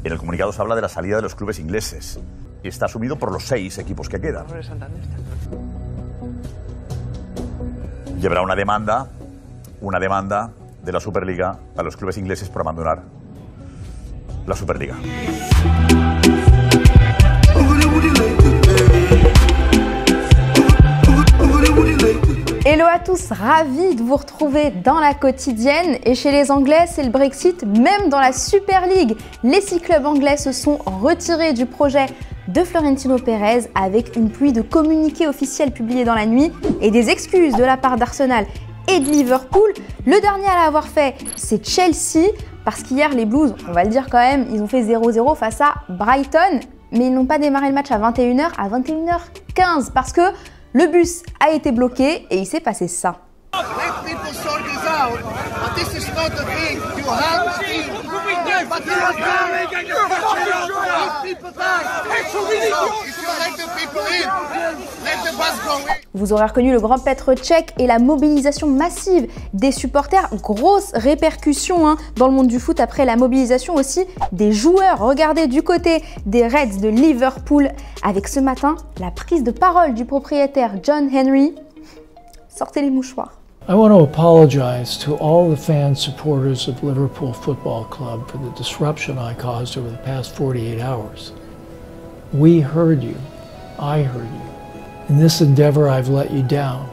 En el comunicado se habla de la salida de los clubes ingleses y está asumido por los 6 equipos que quedan. Y habrá una demanda de la Superliga a los clubes ingleses por abandonar la Superliga. Hello à tous, ravi de vous retrouver dans la quotidienne. Et chez les Anglais, c'est le Brexit, même dans la Super League. Les 6 clubs anglais se sont retirés du projet de Florentino Pérez avec une pluie de communiqués officiels publiés dans la nuit et des excuses de la part d'Arsenal et de Liverpool. Le dernier à l'avoir fait, c'est Chelsea, parce qu'hier, les Blues, on va le dire quand même, ils ont fait 0-0 face à Brighton, mais ils n'ont pas démarré le match à 21h, à 21h15, parce que le bus a été bloqué et il s'est passé ça. Vous aurez reconnu le grand Petr Cech et la mobilisation massive des supporters. Grosse répercussion dans le monde du foot après la mobilisation aussi des joueurs. Regardez du côté des Reds de Liverpool avec ce matin la prise de parole du propriétaire John Henry. Sortez les mouchoirs. I want to apologize to all the fans, supporters of Liverpool Football Club for the disruption I caused over the past 48 hours. We heard you. I heard you. In this endeavor, I've let you down.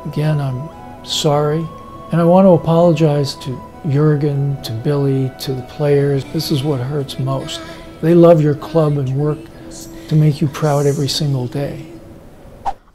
Again, I'm sorry. And I want to apologize to Jurgen, to Billy, to the players. This is what hurts most. They love your club and work to make you proud every single day.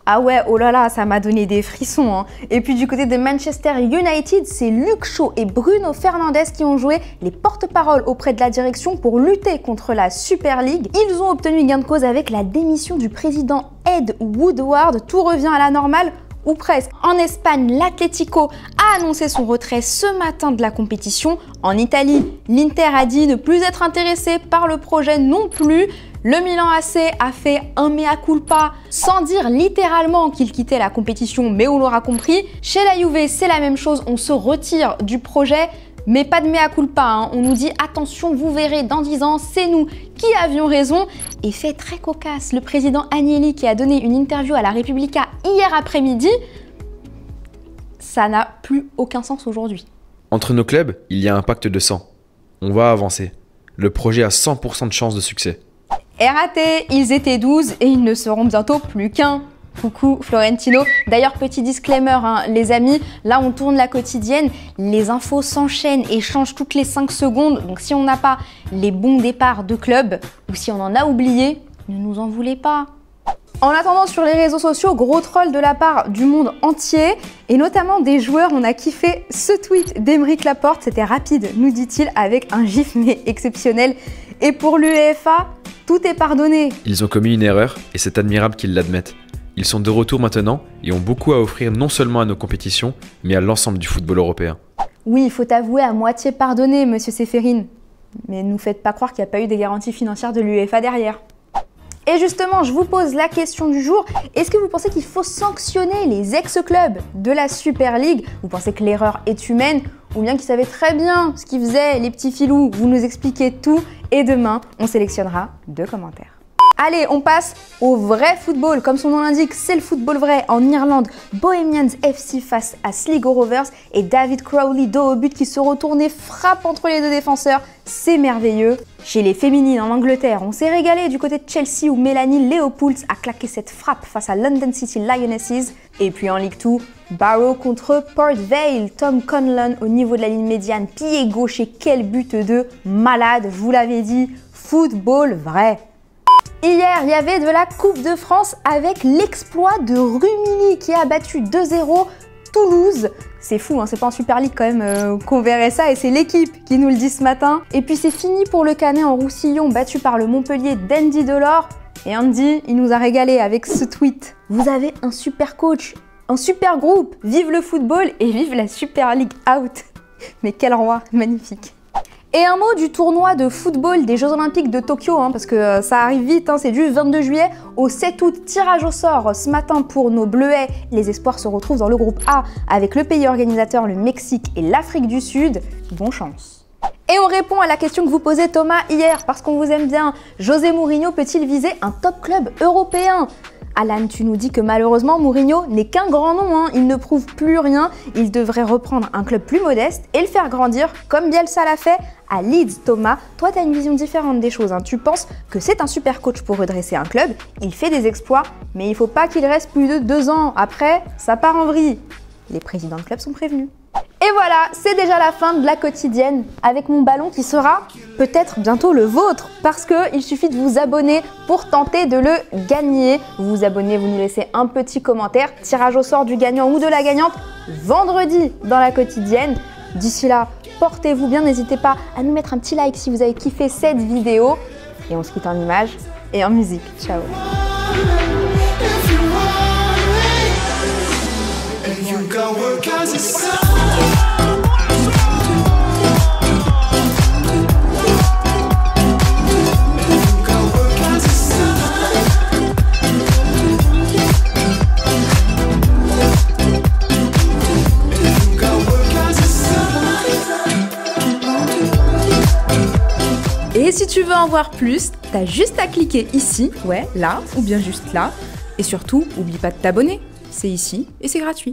Ah ouais, oh là là, ça m'a donné des frissons. Et puis du côté de Manchester United, c'est Luke Shaw et Bruno Fernandes qui ont joué les porte-paroles auprès de la direction pour lutter contre la Super League. Ils ont obtenu gain de cause avec la démission du président Ed Woodward. Tout revient à la normale, ou presque. En Espagne, l'Atlético a annoncé son retrait ce matin de la compétition. En Italie, l'Inter a dit ne plus être intéressé par le projet non plus. Le Milan AC a fait un mea culpa sans dire littéralement qu'il quittait la compétition, mais on l'aura compris. Chez la Juve, c'est la même chose, on se retire du projet, mais pas de mea culpa. On nous dit attention, vous verrez, dans 10 ans, c'est nous qui avions raison. Et fait très cocasse, le président Agnelli qui a donné une interview à la Repubblica hier après-midi, ça n'a plus aucun sens aujourd'hui. Entre nos clubs, il y a un pacte de sang. On va avancer. Le projet a 100% de chance de succès. Raté, ils étaient 12 et ils ne seront bientôt plus qu'un. Coucou Florentino. D'ailleurs, petit disclaimer, les amis, là on tourne la quotidienne, les infos s'enchaînent et changent toutes les 5 secondes. Donc si on n'a pas les bons départs de club ou si on en a oublié, ne nous en voulez pas. En attendant, sur les réseaux sociaux, gros troll de la part du monde entier et notamment des joueurs. On a kiffé ce tweet d'Aymeric Laporte, c'était rapide, nous dit-il, avec un gif mais exceptionnel. Et pour l'UEFA, tout est pardonné. Ils ont commis une erreur et c'est admirable qu'ils l'admettent. Ils sont de retour maintenant et ont beaucoup à offrir non seulement à nos compétitions, mais à l'ensemble du football européen. Oui, il faut avouer à moitié pardonné, monsieur Séphérine. Mais ne nous faites pas croire qu'il n'y a pas eu des garanties financières de l'UEFA derrière. Et justement, je vous pose la question du jour. Est-ce que vous pensez qu'il faut sanctionner les ex-clubs de la Super League? Vous pensez que l'erreur est humaine? Ou bien qu'ils savaient très bien ce qu'ils faisaient, les petits filous? Vous nous expliquez tout et demain, on sélectionnera 2 commentaires. Allez, on passe au vrai football. Comme son nom l'indique, c'est le football vrai. En Irlande, Bohemians FC face à Sligo Rovers et David Crowley, dos au but, qui se retourne et frappe entre les 2 défenseurs. C'est merveilleux. Chez les féminines en Angleterre, on s'est régalé du côté de Chelsea où Melanie Leopold a claqué cette frappe face à London City Lionesses. Et puis en Ligue 2, Barrow contre Port Vale, Tom Conlon au niveau de la ligne médiane, pied gauche et quel but de malade, je vous l'avais dit, football vrai. Hier, il y avait de la Coupe de France avec l'exploit de Rumilly qui a battu 2-0 Toulouse. C'est fou, c'est pas en Super League quand même qu'on verrait ça et c'est l'équipe qui nous le dit ce matin. Et puis c'est fini pour le Canet en Roussillon battu par le Montpellier d'Andy Delors. Et Andy, il nous a régalé avec ce tweet. Vous avez un super coach, un super groupe, vive le football et vive la Super League out. Mais quel roi, magnifique. Et un mot du tournoi de football des Jeux Olympiques de Tokyo, parce que ça arrive vite, c'est du 22 juillet au 7 août. Tirage au sort ce matin pour nos Bleuets. Les espoirs se retrouvent dans le groupe A avec le pays organisateur, le Mexique et l'Afrique du Sud. Bonne chance. Et on répond à la question que vous posez Thomas hier, parce qu'on vous aime bien. José Mourinho peut-il viser un top club européen? Alan, tu nous dis que malheureusement, Mourinho n'est qu'un grand nom, hein. Il ne prouve plus rien. Il devrait reprendre un club plus modeste et le faire grandir, comme Bielsa l'a fait à Leeds. Thomas, toi, tu as une vision différente des choses, hein. Tu penses que c'est un super coach pour redresser un club, il fait des exploits, mais il ne faut pas qu'il reste plus de 2 ans. Après, ça part en vrille. Les présidents de club sont prévenus. Et voilà, c'est déjà la fin de la quotidienne avec mon ballon qui sera peut-être bientôt le vôtre parce qu'il suffit de vous abonner pour tenter de le gagner. Vous vous abonnez, vous nous laissez un petit commentaire, tirage au sort du gagnant ou de la gagnante vendredi dans la quotidienne. D'ici là, portez-vous bien, n'hésitez pas à nous mettre un petit like si vous avez kiffé cette vidéo. Et on se quitte en images et en musique. Ciao. Et si tu veux en voir plus, t'as juste à cliquer ici, ouais, là, ou bien juste là. Et surtout, oublie pas de t'abonner. C'est ici et c'est gratuit.